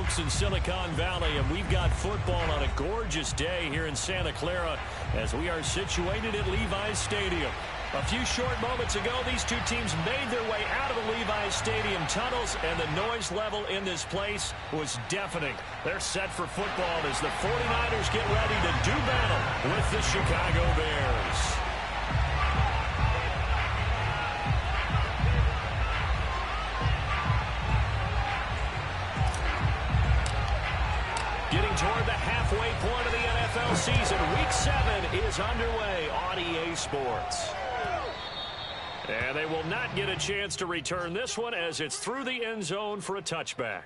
Oaks in Silicon Valley, and we've got football on a gorgeous day here in Santa Clara as we are situated at Levi's Stadium. A few short moments ago, these two teams made their way out of the Levi's Stadium tunnels, and the noise level in this place was deafening. They're set for football as the 49ers get ready to do battle with the Chicago Bears. Getting toward the halfway point of the NFL season, Week 7 is underway on EA Sports. And they will not get a chance to return this one as it's through the end zone for a touchback.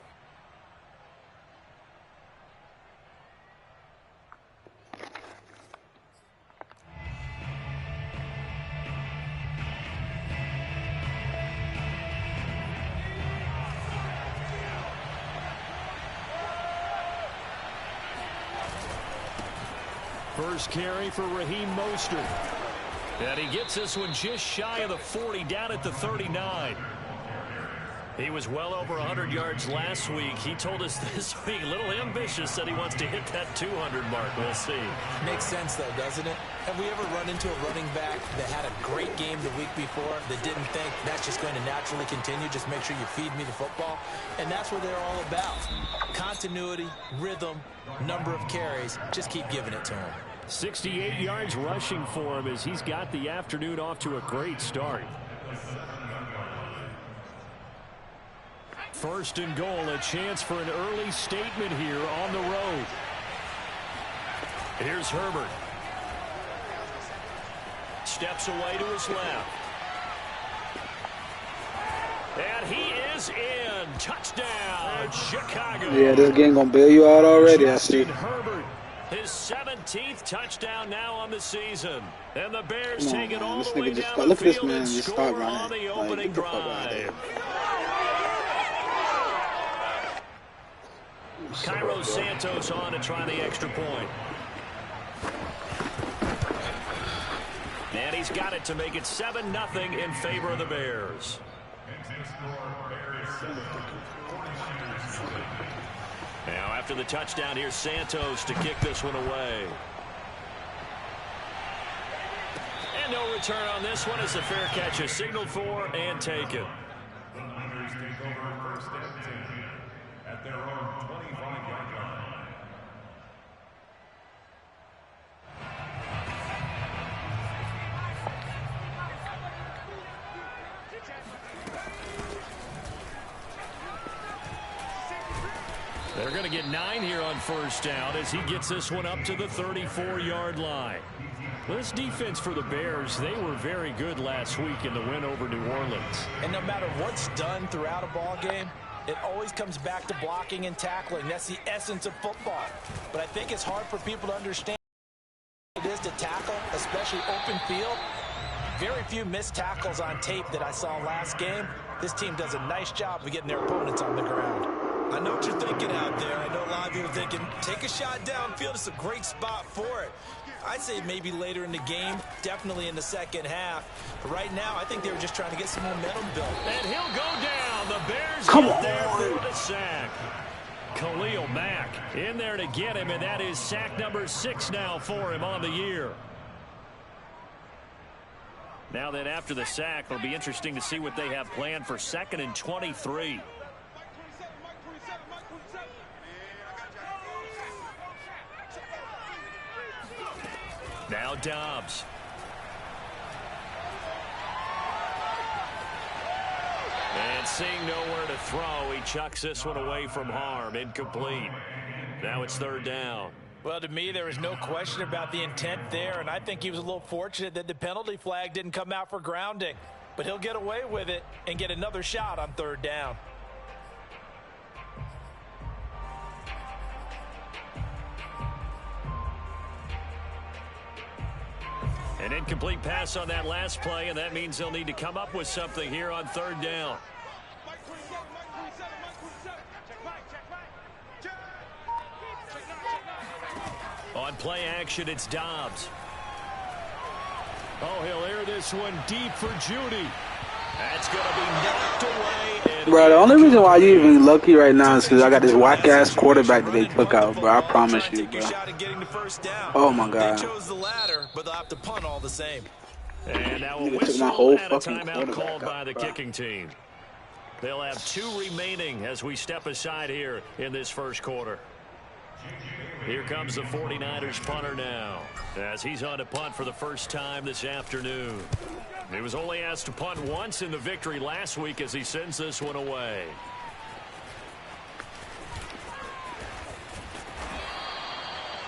First carry for Raheem Mostert. And he gets this one just shy of the 40, down at the 39. He was well over 100 yards last week. He told us this week, a little ambitious, said he wants to hit that 200 mark. We'll see. Makes sense, though, doesn't it? Have we ever run into a running back that had a great game the week before that didn't think that's just going to naturally continue? Just make sure you feed me the football. And that's what they're all about. Continuity, rhythm, number of carries. Just keep giving it to him. 68 yards rushing for him as he's got the afternoon off to a great start. First and goal, a chance for an early statement here on the road. Here's Herbert. Steps away to his left. And he is in. Touchdown, Chicago. Yeah, this game gonna bail you out already, I see. Herbert, his 17th touchdown now on the season. And the Bears take it all the way down the look at this field man and just score start on running. the opening drive. Cairo Santos on to try the extra point. And he's got it to make it 7-0 in favor of the Bears. Now after the touchdown, here's Santos to kick this one away. And no return on this one as the fair catch is signaled for and taken. At their own 25-yard line. They're going to get 9 here on first down as he gets this one up to the 34-yard line. Well, this defense for the Bears, they were very good last week in the win over New Orleans. And no matter what's done throughout a ball game, it always comes back to blocking and tackling. That's the essence of football. But I think it's hard for people to understand what it is to tackle, especially open field. Very few missed tackles on tape that I saw last game. This team does a nice job of getting their opponents on the ground. I know what you're thinking out there. I know a lot of you are thinking, take a shot downfield. It's a great spot for it. I'd say maybe later in the game, definitely in the second half. But right now, I think they were just trying to get some momentum built. And he'll go down. The Bears get there for the sack. Khalil Mack in there to get him, and that is sack number 6 now for him on the year. Now then, after the sack, it'll be interesting to see what they have planned for 2nd and 23. Now Dobbs. And seeing nowhere to throw, he chucks this one away from harm. Incomplete. Now it's 3rd down. Well, to me, there was no question about the intent there, and I think he was a little fortunate that the penalty flag didn't come out for grounding. But he'll get away with it and get another shot on 3rd down. An incomplete pass on that last play, and that means they'll need to come up with something here on 3rd down. On play action, it's Dobbs. Oh, he'll air this one deep for Judy. That's going to be knocked away. Bro, the only reason why you even lucky right now is because I got this whack-ass quarterback that they took out, bro. I promise you, bro. Oh, my God. They chose the latter, but they'll have to punt all the same. And now a Nigga took whistle my whole and a fucking timeout called quarterback by out, the bro. kicking team. They'll have 2 remaining as we step aside here in this first quarter. Here comes the 49ers punter now, as he's on to punt for the first time this afternoon. He was only asked to punt once in the victory last week as he sends this one away.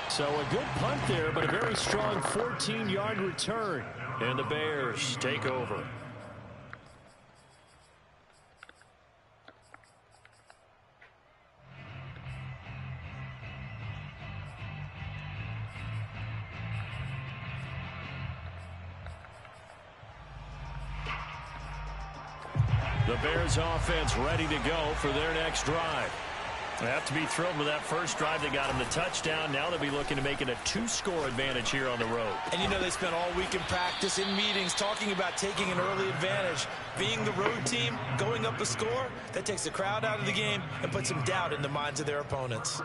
So a good punt there, but a very strong 14-yard return. And the Bears take over. The Bears offense ready to go for their next drive. They have to be thrilled with that first drive. They got him the touchdown. Now they'll be looking to make it a 2-score advantage here on the road. And you know they spent all week in practice, in meetings, talking about taking an early advantage. Being the road team, going up a score, that takes the crowd out of the game and puts some doubt in the minds of their opponents.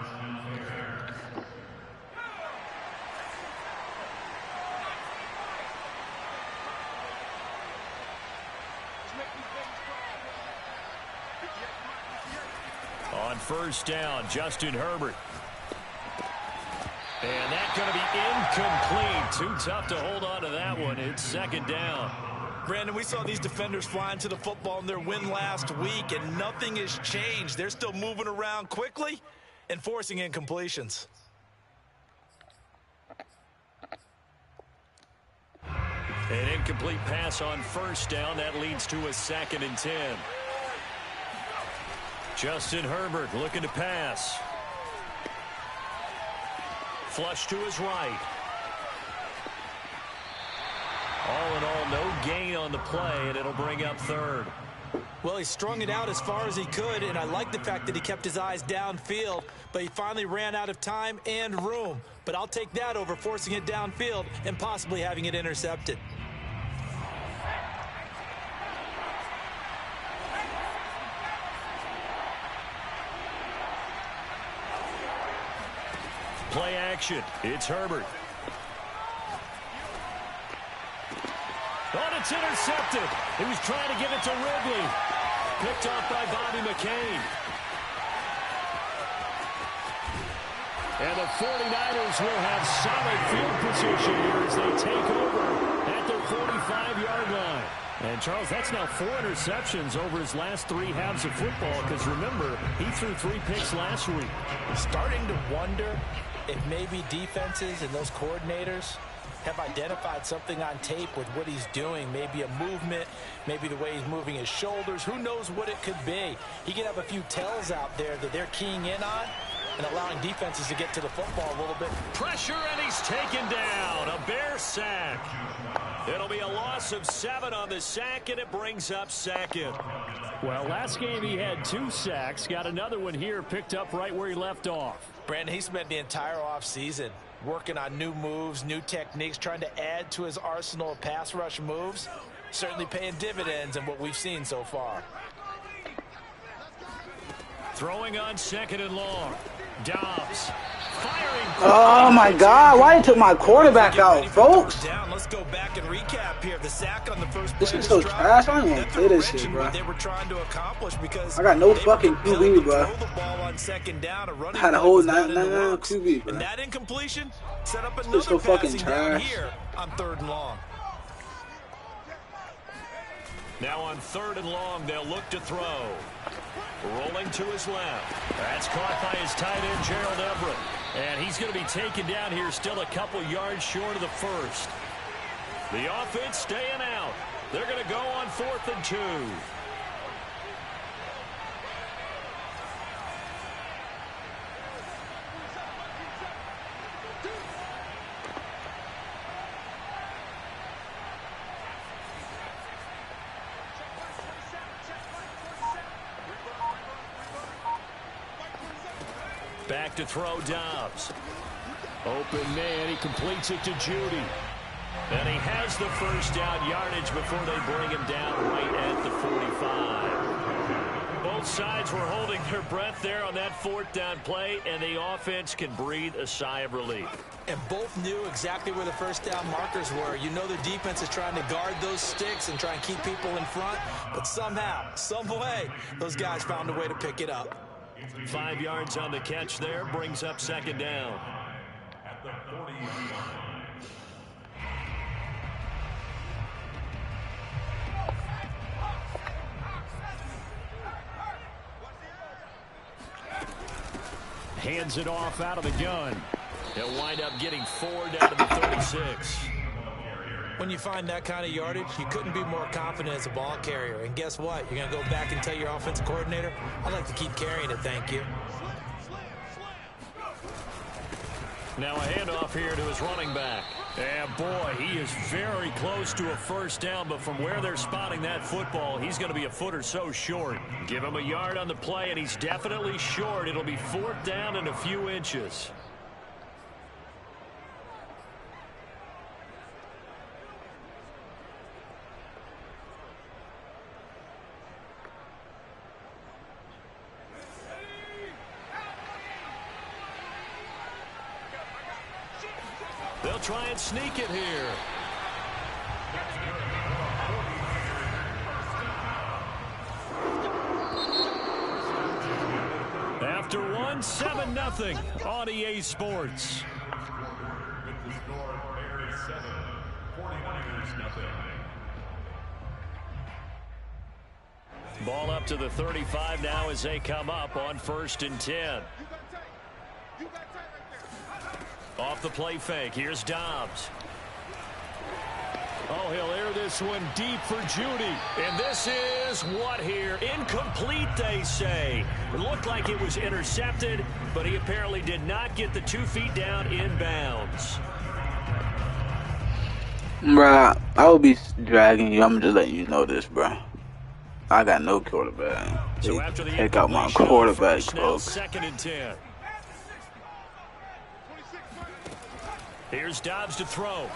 On first down, Justin Herbert. And that's going to be incomplete. Too tough to hold on to that one. It's second down. Brandon, we saw these defenders flying to the football in their win last week, and nothing has changed. They're still moving around quickly and forcing incompletions. An incomplete pass on first down. That leads to a 2nd and 10. Justin Herbert looking to pass. Flush to his right. All in all, no gain on the play, and it'll bring up 3rd. Well, he strung it out as far as he could, and I like the fact that he kept his eyes downfield, but he finally ran out of time and room. But I'll take that over forcing it downfield and possibly having it intercepted. Play action. It's Herbert. Oh, it's intercepted. He was trying to give it to Ridley. Picked off by Bobby McCain. And the 49ers will have solid field position here as they take over at their 45-yard line. And, Charles, that's now 4 interceptions over his last 3 halves of football because, remember, he threw 3 picks last week. Starting to wonder if maybe defenses and those coordinators have identified something on tape with what he's doing. Maybe a movement, maybe the way he's moving his shoulders. Who knows what it could be? He could have a few tells out there that they're keying in on and allowing defenses to get to the football a little bit. Pressure, and he's taken down. A Bear sack. It'll be a loss of 7 on the sack, and it brings up 2nd. Well, last game he had 2 sacks. Got another one here, picked up right where he left off. Brandon, he spent the entire offseason working on new moves, new techniques, trying to add to his arsenal of pass rush moves. Certainly paying dividends in what we've seen so far. Throwing on 2nd and long. Dobbs. Firing. Oh, my God. Why they took my quarterback out, folks? Let's go back and recap here. The sack on the first This is so trash. I don't even want to play this shit, bro. They were trying to accomplish because I got no fucking QB, bro. throw the ball on 2nd down. A Had a whole 9 QB, bro. And that incompletion set up This another is so fucking passing down trash. here on 3rd and long. Now on 3rd and long, they'll look to throw. Rolling to his left. That's caught by his tight end, Gerald Everett. And he's going to be taken down here, still a couple yards short of the first. The offense staying out. They're going to go on 4th and 2. Back to throw Dobbs. Open man. He completes it to Judy. And he has the first down yardage before they bring him down right at the 45. Both sides were holding their breath there on that fourth down play, and the offense can breathe a sigh of relief. And both knew exactly where the first down markers were. You know the defense is trying to guard those sticks and try and keep people in front, but somehow, some way, those guys found a way to pick it up. 5 yards on the catch there, brings up second down. At the 40-yard line. Hands it off out of the gun. They'll wind up getting 4 down to the 36. When you find that kind of yardage, you couldn't be more confident as a ball carrier. And guess what? You're going to go back and tell your offensive coordinator, I'd like to keep carrying it, thank you. Now a handoff here to his running back. And boy, he is very close to a first down, but from where they're spotting that football, he's going to be a foot or so short. Give him a yard on the play, and he's definitely short. It'll be 4th down and a few inches. They'll try and sneak it here. After one, 7-0 on EA Sports. With the score, Bears 7, 49ers 0. Ball up to the 35 now as they come up on 1st and 10. Off the play fake. Here's Dobbs. Oh, he'll air this one deep for Judy. And this is what here? Incomplete, they say. It looked like it was intercepted, but he apparently did not get the 2 feet down in bounds. Bruh, I will be dragging you. I'm just letting you know this, bruh. I got no quarterback. So after the take out my quarterback, folks. 2nd and 10. Here's Dobbs to throw.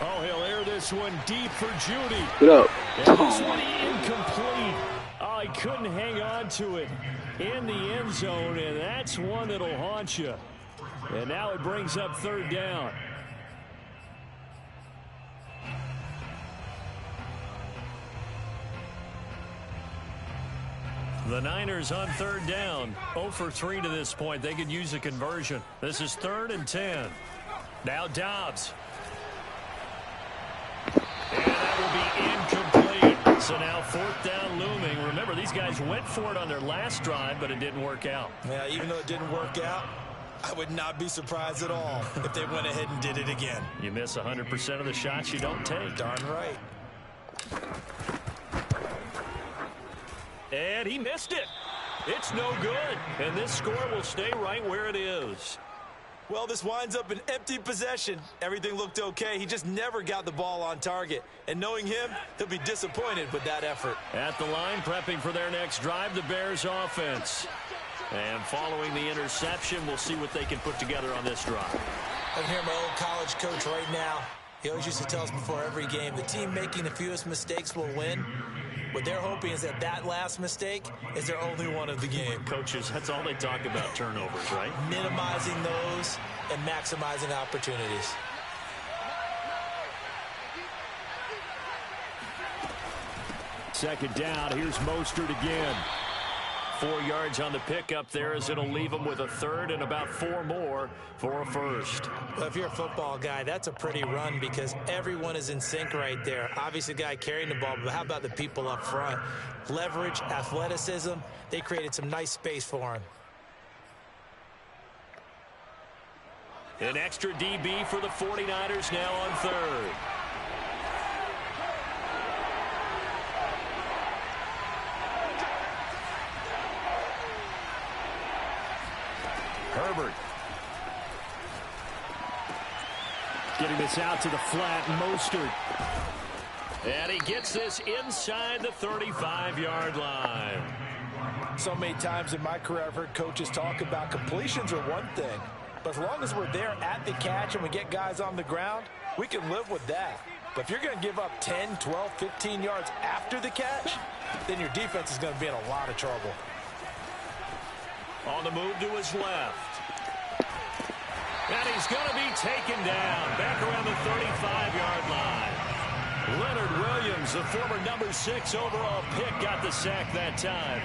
Oh, he'll air this one deep for Judy. Get up. And this one incomplete. Oh, he couldn't hang on to it in the end zone, and that's one that'll haunt you. And now it brings up 3rd down. The Niners on 3rd down. 0 for 3 to this point. They could use a conversion. This is 3rd and 10. Now Dobbs. And that will be incomplete. So now 4th down looming. Remember, these guys went for it on their last drive, but it didn't work out. Yeah, even though it didn't work out, I would not be surprised at all if they went ahead and did it again. You miss 100% of the shots you don't take. Darn right. And he missed it. It's no good. And this score will stay right where it is. Well, this winds up an empty possession. Everything looked okay. He just never got the ball on target. And knowing him, he'll be disappointed with that effort. At the line, prepping for their next drive, the Bears offense. And following the interception, we'll see what they can put together on this drive. I can hear my old college coach right now. He always used to tell us before every game, the team making the fewest mistakes will win. What they're hoping is that that last mistake is their only one of the game. Coaches, that's all they talk about, turnovers, right? Minimizing those and maximizing opportunities. Second down, here's Mostert again. 4 yards on the pickup there as it'll leave them with a 3rd and about 4 more for a 1st. Well, if you're a football guy, that's a pretty run because everyone is in sync right there. Obviously, the guy carrying the ball, but how about the people up front? Leverage, athleticism, they created some nice space for him. An extra DB for the 49ers now on 3rd. Herbert. Getting this out to the flat, Mostert. And he gets this inside the 35-yard line. So many times in my career, I've heard coaches talk about completions are one thing. But as long as we're there at the catch and we get guys on the ground, we can live with that. But if you're going to give up 10, 12, 15 yards after the catch, then your defense is going to be in a lot of trouble. On the move to his left. And he's going to be taken down back around the 35-yard line. Leonard Williams, the former number 6 overall pick, got the sack that time.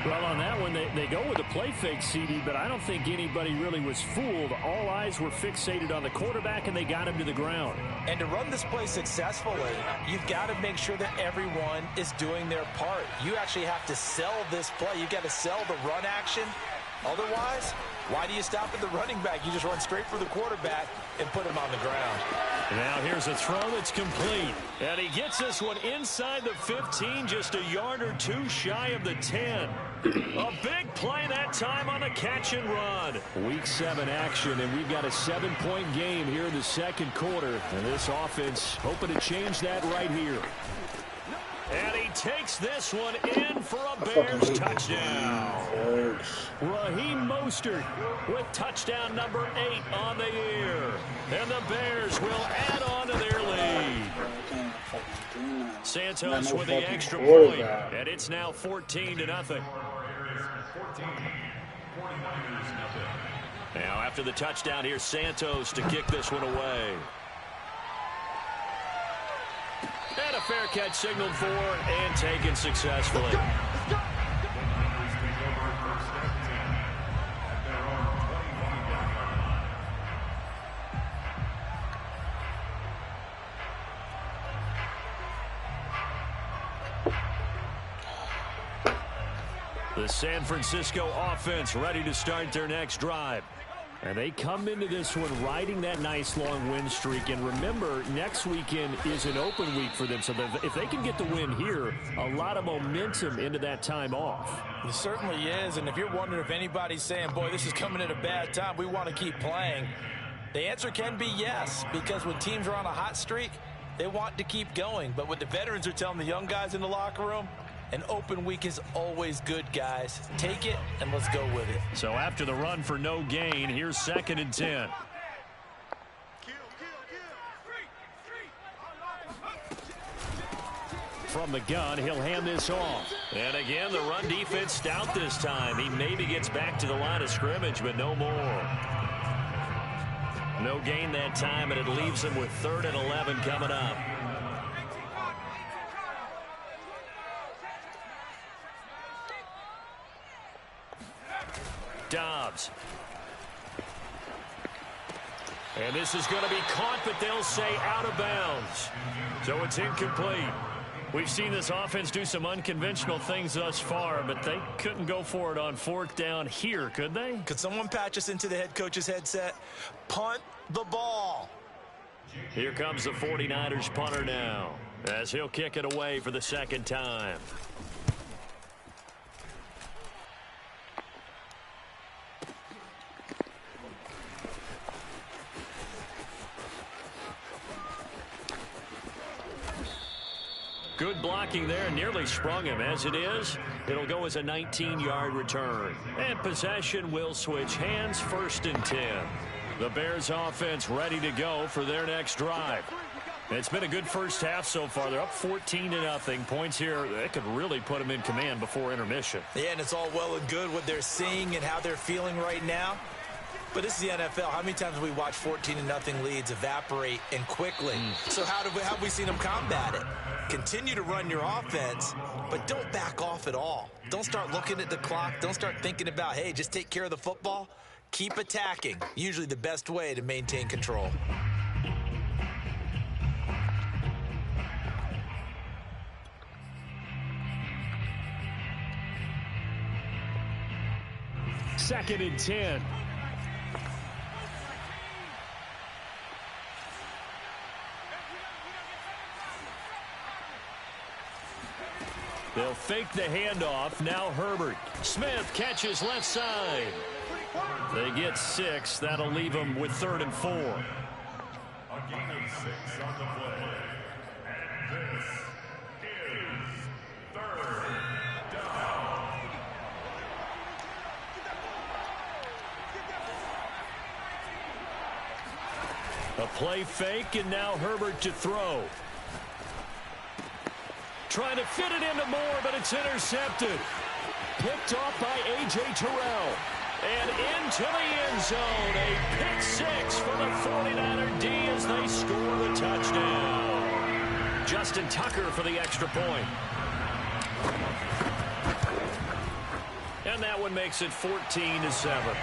Well, on that one, they go with a play fake, CD, but I don't think anybody really was fooled. All eyes were fixated on the quarterback, and they got him to the ground. And to run this play successfully, you've got to make sure that everyone is doing their part. You actually have to sell this play. You've got to sell the run action. Otherwise, why do you stop at the running back? You just run straight for the quarterback and put him on the ground. Now here's a throw that's complete. And he gets this one inside the 15, just a yard or two shy of the 10. A big play that time on the catch and run. Week 7 action, and we've got a 7-point game here in the second quarter. And this offense hoping to change that right here. And he takes this one in for a Bears touchdown. Raheem Mostert with touchdown number 8 on the year. And the Bears will add on to their lead. Santos with the extra point. And it's now 14-0. Now after the touchdown, here's Santos to kick this one away. And a fair catch signaled for and taken successfully. The San Francisco offense ready to start their next drive. And they come into this one riding that nice long win streak. And remember, next weekend is an open week for them. So if they can get the win here, a lot of momentum into that time off. It certainly is. And if you're wondering if anybody's saying, boy, this is coming at a bad time, we want to keep playing, the answer can be yes. Because when teams are on a hot streak, they want to keep going. But what the veterans are telling the young guys in the locker room, an open week is always good, guys. Take it, and let's go with it. So after the run for no gain, here's 2nd and 10. From the gun, he'll hand this off. And again, the run defense stout this time. He maybe gets back to the line of scrimmage, but no more. No gain that time, and it leaves him with 3rd and 11 coming up. Dobbs. And this is going to be caught, but they'll say out of bounds. So it's incomplete. We've seen this offense do some unconventional things thus far, but they couldn't go for it on 4th down here, could they? Could someone patch us into the head coach's headset? Punt the ball. Here comes the 49ers punter now, as he'll kick it away for the 2nd time. Good blocking there, nearly sprung him. As it is, it'll go as a 19-yard return. And possession will switch hands, 1st and 10. The Bears offense ready to go for their next drive. It's been a good first half so far. They're up 14-0. Points here that could really put them in command before intermission. Yeah, and it's all well and good what they're seeing and how they're feeling right now. But this is the NFL. How many times have we watched 14-0 leads evaporate and quickly? So how have we seen them combat it? Continue to run your offense, but don't back off at all. Don't start looking at the clock. Don't start thinking about, hey, just take care of the football. Keep attacking. Usually the best way to maintain control. Second and 10. They'll fake the handoff. Now Herbert. Smith catches left side. They get 6. That'll leave them with 3rd and 4. A gain of 6 on the play. And this is 3rd down. A play fake, and now Herbert to throw. Trying to fit it into Moore, but it's intercepted. Picked off by A.J. Terrell. And into the end zone. A pick six for the 49er D as they score the touchdown. Justin Tucker for the extra point. And that one makes it 14-7.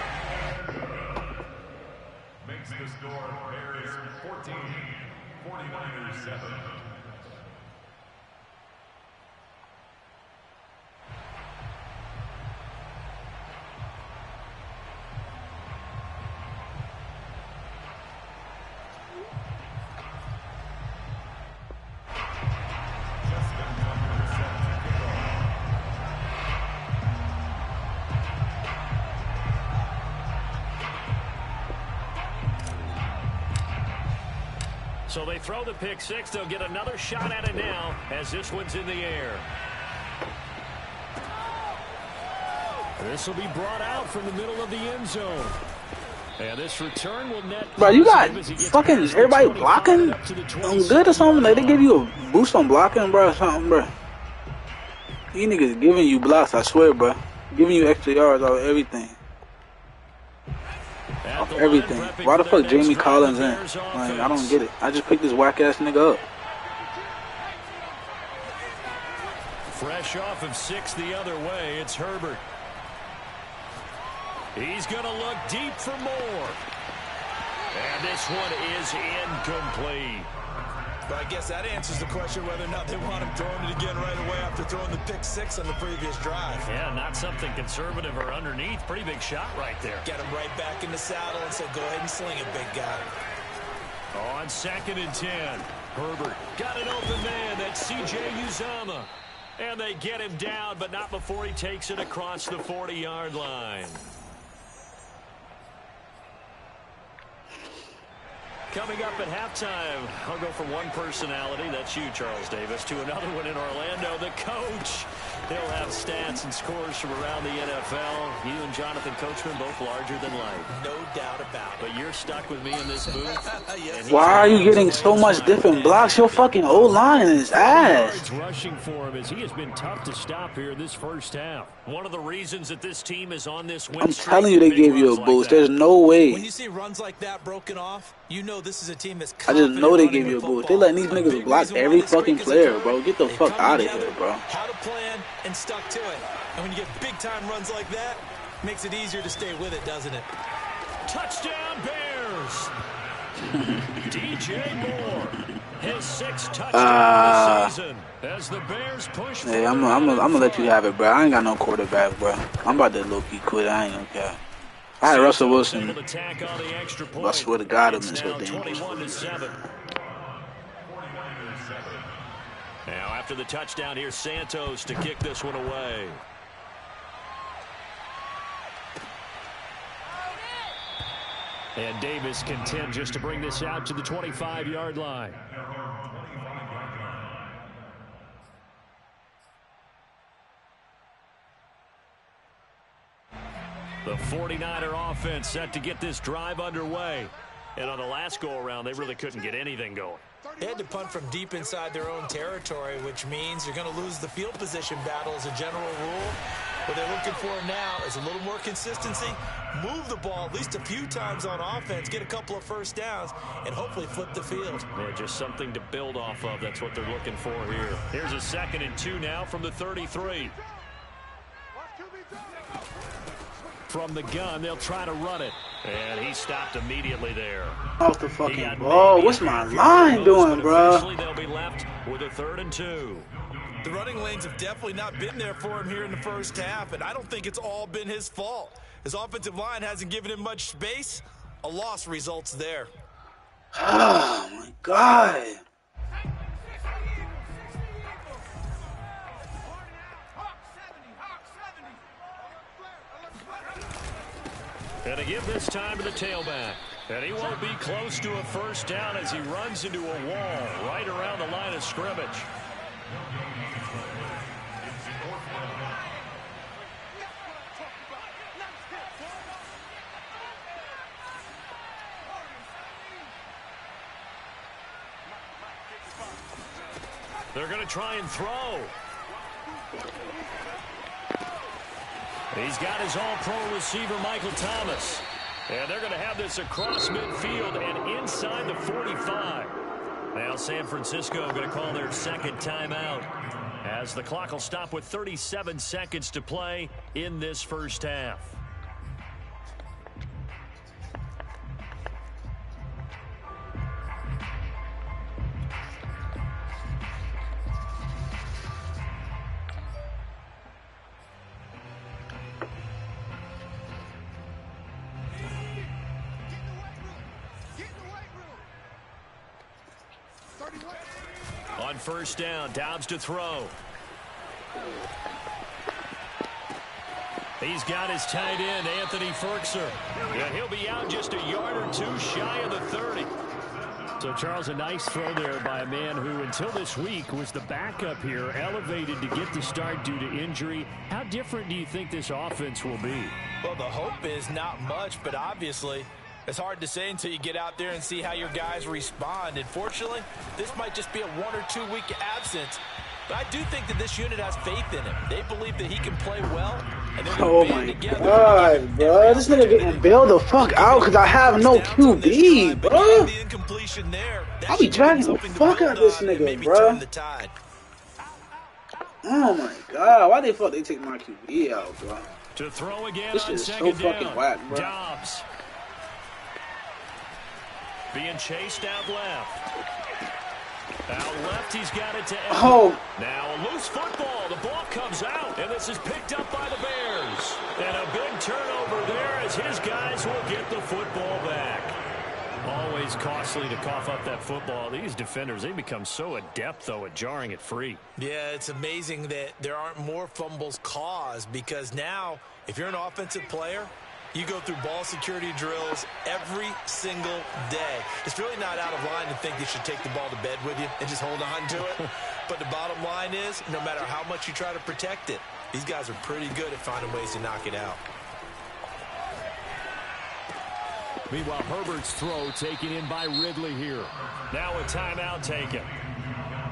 Makes the score Bears 14, 49ers 7. So they throw the pick six. They'll get another shot at it now as this one's in the air. This will be brought out from the middle of the end zone. And this return will net. Bro, you got fucking everybody blocking on good or something? Like they give you a boost on blocking, bro, or something, bro. These niggas giving you blocks, I swear, bro. Giving you extra yards out of everything. Off everything. Why the fuck Jamie Collins in? Like, I don't get it. I just picked this whack ass nigga up. Fresh off of 6 the other way, it's Herbert. He's going to look deep for more. And this one is incomplete. But I guess that answers the question whether or not they want him throwing it again right away after throwing the pick six on the previous drive. Yeah, not something conservative or underneath. Pretty big shot right there. Get him right back in the saddle and said, go ahead and sling it, big guy. On 2nd and 10, Herbert got an open man. That's C.J. Uzomah. And they get him down, but not before he takes it across the 40-yard line. Coming up at halftime, I'll go from one personality, that's you, Charles Davis, to another one in Orlando, the coach. He'll have stats and scores from around the NFL. You and Jonathan Coachman, both larger than life. No doubt about it. But you're stuck with me in this booth. Yes. Why are you getting so much different blocks? Your fucking O-line is ass. Rushing for him as he has been tough to stop here in this first half. One of the reasons that this team is on this win I'm streak, telling you they gave you a boost. There's no way. When you see runs like that broken off, you know this is a team that's I just know they give give you a boost. They letting these niggas block every fucking player, bro. Get the fuck out of here, bro. How to plan and stuck to it. And when you get big-time runs like that, makes it easier to stay with it, doesn't it? Touchdown Bears! DJ Moore, his 6th touchdown this season. As the Bears push. Hey, I'm gonna let you have it, bro. I ain't got no quarterback, bro. I'm about to low-key quit. I ain't gonna care. I had Russell Wilson, but I swear to God, I'm so dangerous. Now after the touchdown, here's Santos to kick this one away. And Davis content just to bring this out to the 25-yard line. The 49er offense set to get this drive underway. And on the last go-around, they really couldn't get anything going. They had to punt from deep inside their own territory, which means you're going to lose the field position battle as a general rule. What they're looking for now is a little more consistency, move the ball at least a few times on offense, get a couple of first downs, and hopefully flip the field. Yeah, just something to build off of. That's what they're looking for here. Here's a 2nd and 2 now from the 33. From the gun, they'll try to run it. And he stopped immediately there. Off the fucking ball. What's my line doing, bro? They'll be left with a 3rd and 2. The running lanes have definitely not been there for him here in the first half, and I don't think it's all been his fault. His offensive line hasn't given him much space. A loss results there. Oh, my God. And to give this time to the tailback. And he won't be close to a first down as he runs into a wall right around the line of scrimmage. They're going to try and throw. He's got his all-pro receiver, Michael Thomas. And they're going to have this across midfield and inside the 45. Now San Francisco going to call their second timeout as the clock will stop with 37 seconds to play in this first half. On first down, Dobbs to throw. He's got his tight end, Anthony Ferkser. And he'll be out just a yard or two shy of the 30. So, Charles, a nice throw there by a man who, until this week, was the backup here, elevated to get the start due to injury. How different do you think this offense will be? Well, the hope is not much, but obviously it's hard to say until you get out there and see how your guys respond. And fortunately, this might just be a 1 or 2 week absence. But I do think that this unit has faith in him. They believe that he can play well. And Oh my God, bro. This nigga getting bailed the fuck out because I have no QB, bro. I be dragging the fuck out of this nigga, bro. Oh my God. Why the fuck they take my QB out, bro? To throw again this on is so second fucking down. whack, bro. Dobbs. Being chased out left. Out left, he's got it to Evans. Oh. Now a loose football. The ball comes out, and this is picked up by the Bears. And a big turnover there as his guys will get the football back. Always costly to cough up that football. These defenders, they become so adept, though, at jarring it free. Yeah, it's amazing that there aren't more fumbles caused because now, if you're an offensive player, you go through ball security drills every single day. It's really not out of line to think you should take the ball to bed with you and just hold on to it. But the bottom line is, no matter how much you try to protect it, these guys are pretty good at finding ways to knock it out. Meanwhile, Herbert's throw taken in by Ridley here. Now a timeout taken.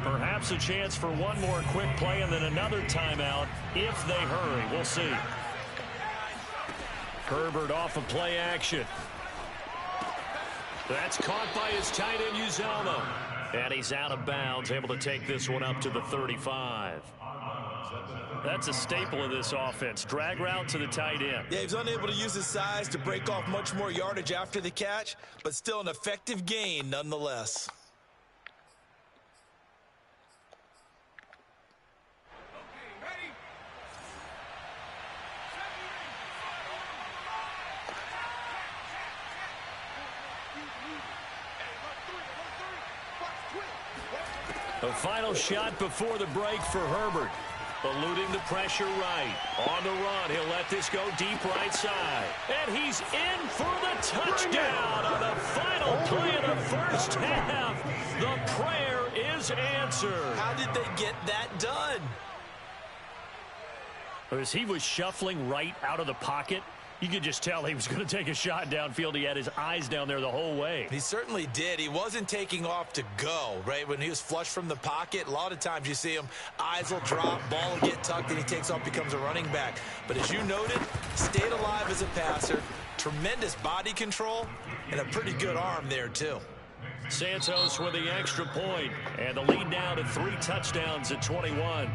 Perhaps a chance for one more quick play and then another timeout if they hurry. We'll see. Herbert off of play action. That's caught by his tight end, Uzomah. And he's out of bounds, able to take this one up to the 35. That's a staple of this offense. Drag route to the tight end. Yeah, he's unable to use his size to break off much more yardage after the catch, but still an effective gain nonetheless. The final shot before the break for Herbert. Eluding the pressure right. On the run, he'll let this go deep right side. And he's in for the touchdown on the final play of the first half. The prayer is answered. How did they get that done? As he was shuffling right out of the pocket, you could just tell he was going to take a shot downfield. He had his eyes down there the whole way. He certainly did. He wasn't taking off to go, right? When he was flush from the pocket, a lot of times you see him, eyes will drop, ball will get tucked, and he takes off, becomes a running back. But as you noted, stayed alive as a passer, tremendous body control, and a pretty good arm there, too. Santos with the extra point, and the lead now to 3 touchdowns at 21.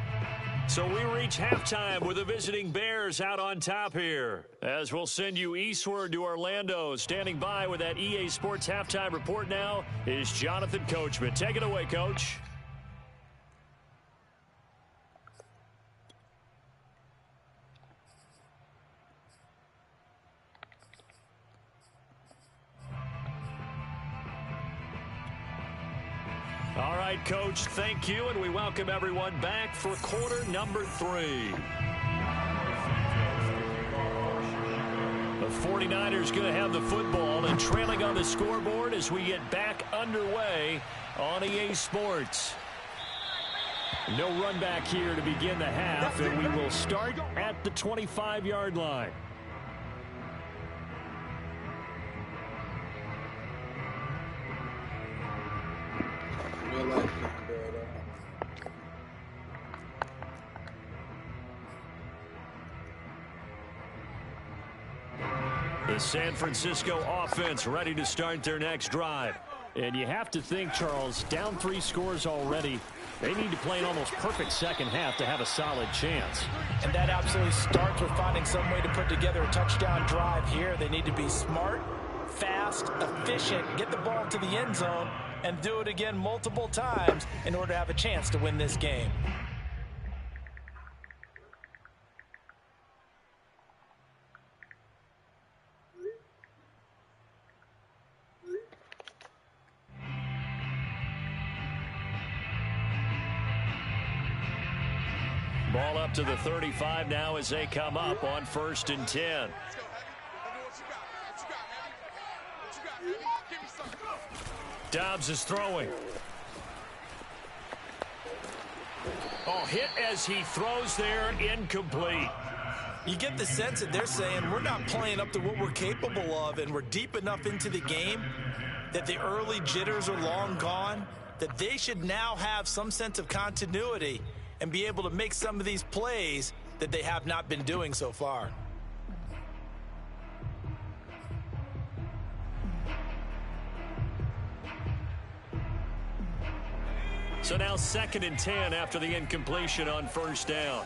So we reach halftime with the visiting Bears out on top here. As we'll send you eastward to Orlando. Standing by with that EA Sports halftime report now is Jonathan Coachman. Take it away, Coach. All right, Coach, thank you, and we welcome everyone back for quarter number 3. The 49ers going to have the football and trailing on the scoreboard as we get back underway on EA Sports. No run back here to begin the half, and we will start at the 25-yard line. Real life, bro. The San Francisco offense ready to start their next drive. And you have to think, Charles, down 3 scores already. They need to play an almost perfect second half to have a solid chance. And that absolutely starts with finding some way to put together a touchdown drive here. They need to be smart, fast, efficient, get the ball to the end zone, and do it again multiple times in order to have a chance to win this game. Ball up to the 35 now as they come up on 1st and 10. Dobbs is throwing. Oh, hit as he throws there, incomplete. You get the sense that they're saying we're not playing up to what we're capable of, and we're deep enough into the game that the early jitters are long gone, that they should now have some sense of continuity and be able to make some of these plays that they have not been doing so far. So now 2nd and 10 after the incompletion on 1st down.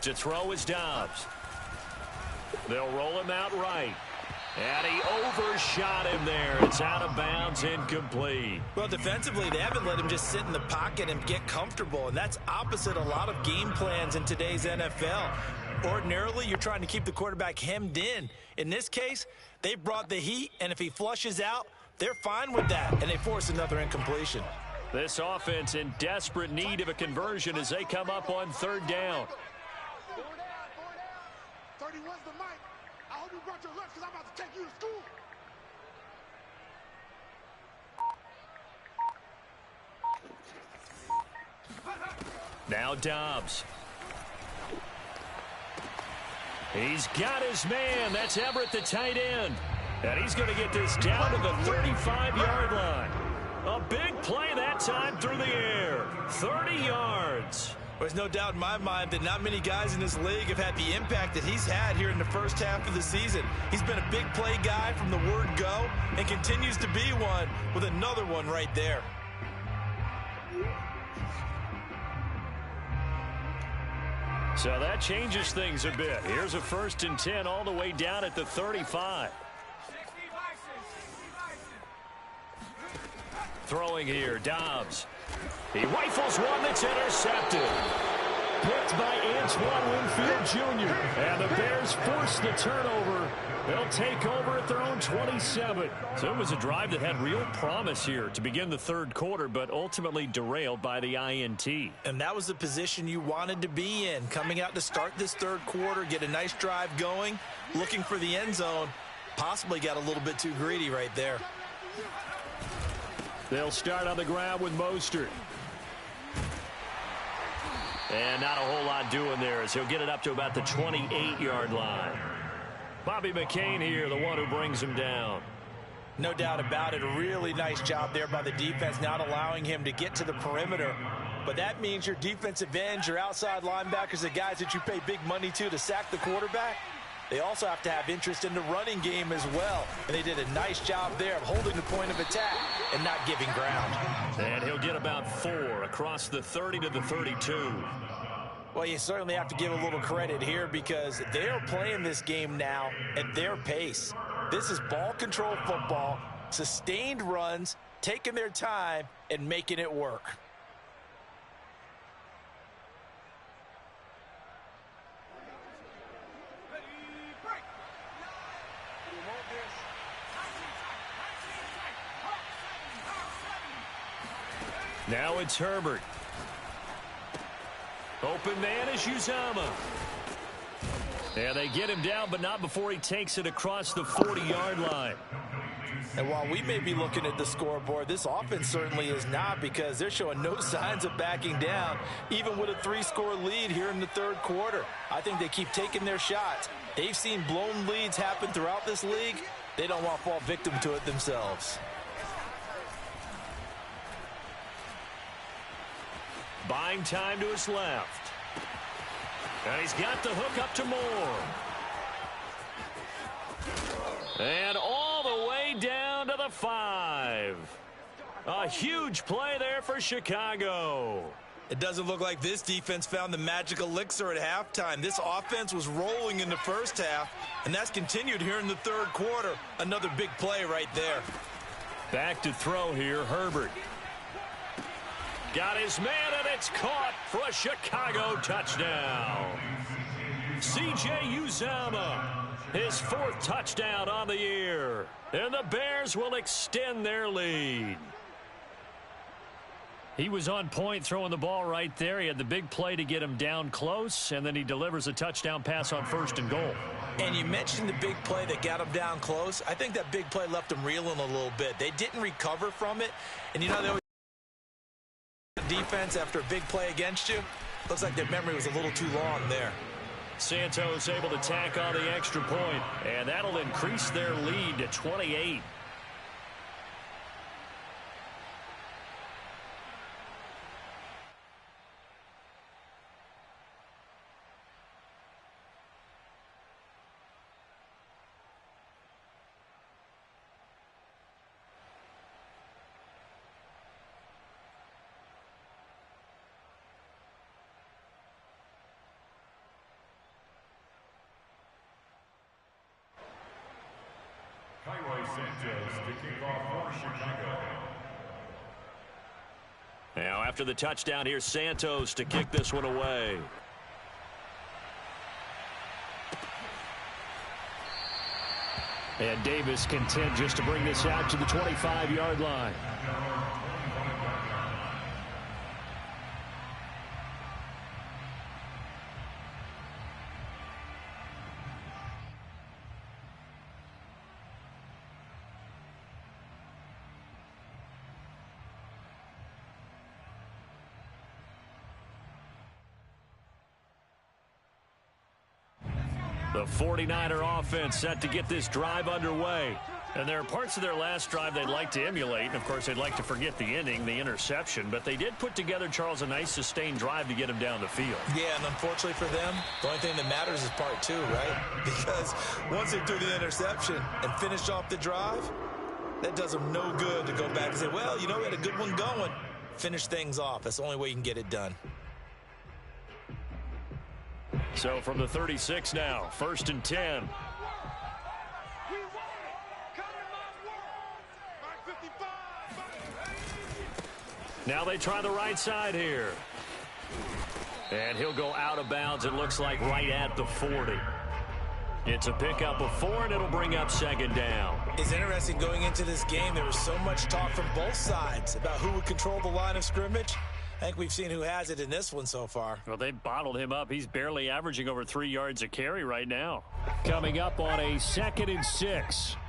To throw is Dobbs. They'll roll him out right. And he overshot him there. It's out of bounds, incomplete. Well, defensively, they haven't let him just sit in the pocket and get comfortable, and that's opposite a lot of game plans in today's NFL. Ordinarily, you're trying to keep the quarterback hemmed in. In this case, they brought the heat, and if he flushes out, they're fine with that, and they force another incompletion. This offense in desperate need of a conversion as they come up on 3rd down. 31's the mic. I hope you brought your lunch because I'm about to take you to school. Now Dobbs. He's got his man. That's Everett, the tight end. And he's going to get this down to the 35-yard line. A big play that time through the air. 30 yards. There's no doubt in my mind that not many guys in this league have had the impact that he's had here in the first half of the season. He's been a big play guy from the word go and continues to be one with another one right there. So that changes things a bit. Here's a 1st and 10 all the way down at the 35. Throwing here, Dobbs. He rifles one that's intercepted. Picked by Antoine Winfield Jr. And the Bears force the turnover. They'll take over at their own 27. So it was a drive that had real promise here to begin the 3rd quarter, but ultimately derailed by the INT. And that was the position you wanted to be in. Coming out to start this 3rd quarter, get a nice drive going, looking for the end zone. Possibly got a little bit too greedy right there. They'll start on the ground with Mostert. And not a whole lot doing there as he'll get it up to about the 28-yard line. Bobby McCain here, the one who brings him down. No doubt about it. A really nice job there by the defense, not allowing him to get to the perimeter. But that means your defensive ends, your outside linebackers, the guys that you pay big money to sack the quarterback, they also have to have interest in the running game as well. And they did a nice job there of holding the point of attack and not giving ground. And he'll get about 4 across the 30 to the 32. Well, you certainly have to give a little credit here because they are playing this game now at their pace. This is ball control football, sustained runs, taking their time and making it work. Now it's Herbert. Open man is Uzama. And they get him down, but not before he takes it across the 40-yard line. And while we may be looking at the scoreboard, this offense certainly is not because they're showing no signs of backing down, even with a 3-score lead here in the 3rd quarter. I think they keep taking their shots. They've seen blown leads happen throughout this league. They don't want to fall victim to it themselves. Buying time to his left. And he's got the hook up to Moore. And all the way down to the 5. A huge play there for Chicago. It doesn't look like this defense found the magic elixir at halftime. This offense was rolling in the first half, and that's continued here in the third quarter. Another big play right there. Back to throw here, Herbert. Got his man, and it's caught for a Chicago touchdown. C.J. Uzomah, his 4th touchdown on the year. And the Bears will extend their lead. He was on point throwing the ball right there. He had the big play to get him down close, and then he delivers a touchdown pass on 1st and goal. And you mentioned the big play that got him down close. I think that big play left him reeling a little bit. They didn't recover from it. And, you know, they always defense after a big play against you. Looks like their memory was a little too long there. Santos able to tack on the extra point, and that'll increase their lead to 28. Now after the touchdown, here's Santos to kick this one away. And Davis content just to bring this out to the 25-yard line. The 49er offense set to get this drive underway. And there are parts of their last drive they'd like to emulate. And, of course, they'd like to forget the ending, the interception. But they did put together, Charles, a nice sustained drive to get him down the field. Yeah, and unfortunately for them, the only thing that matters is part 2, right? Because once they threw the interception and finished off the drive, that does them no good to go back and say, well, you know, we had a good one going. Finish things off. That's the only way you can get it done. So from the 36 now, 1st and 10. Now they try the right side here. And he'll go out of bounds, it looks like right at the 40. It's a pickup of 4, and it'll bring up 2nd down. It's interesting going into this game. There was so much talk from both sides about who would control the line of scrimmage. I think we've seen who has it in this one so far. Well, they bottled him up. He's barely averaging over 3 yards a carry right now. Coming up on a 2nd and 6.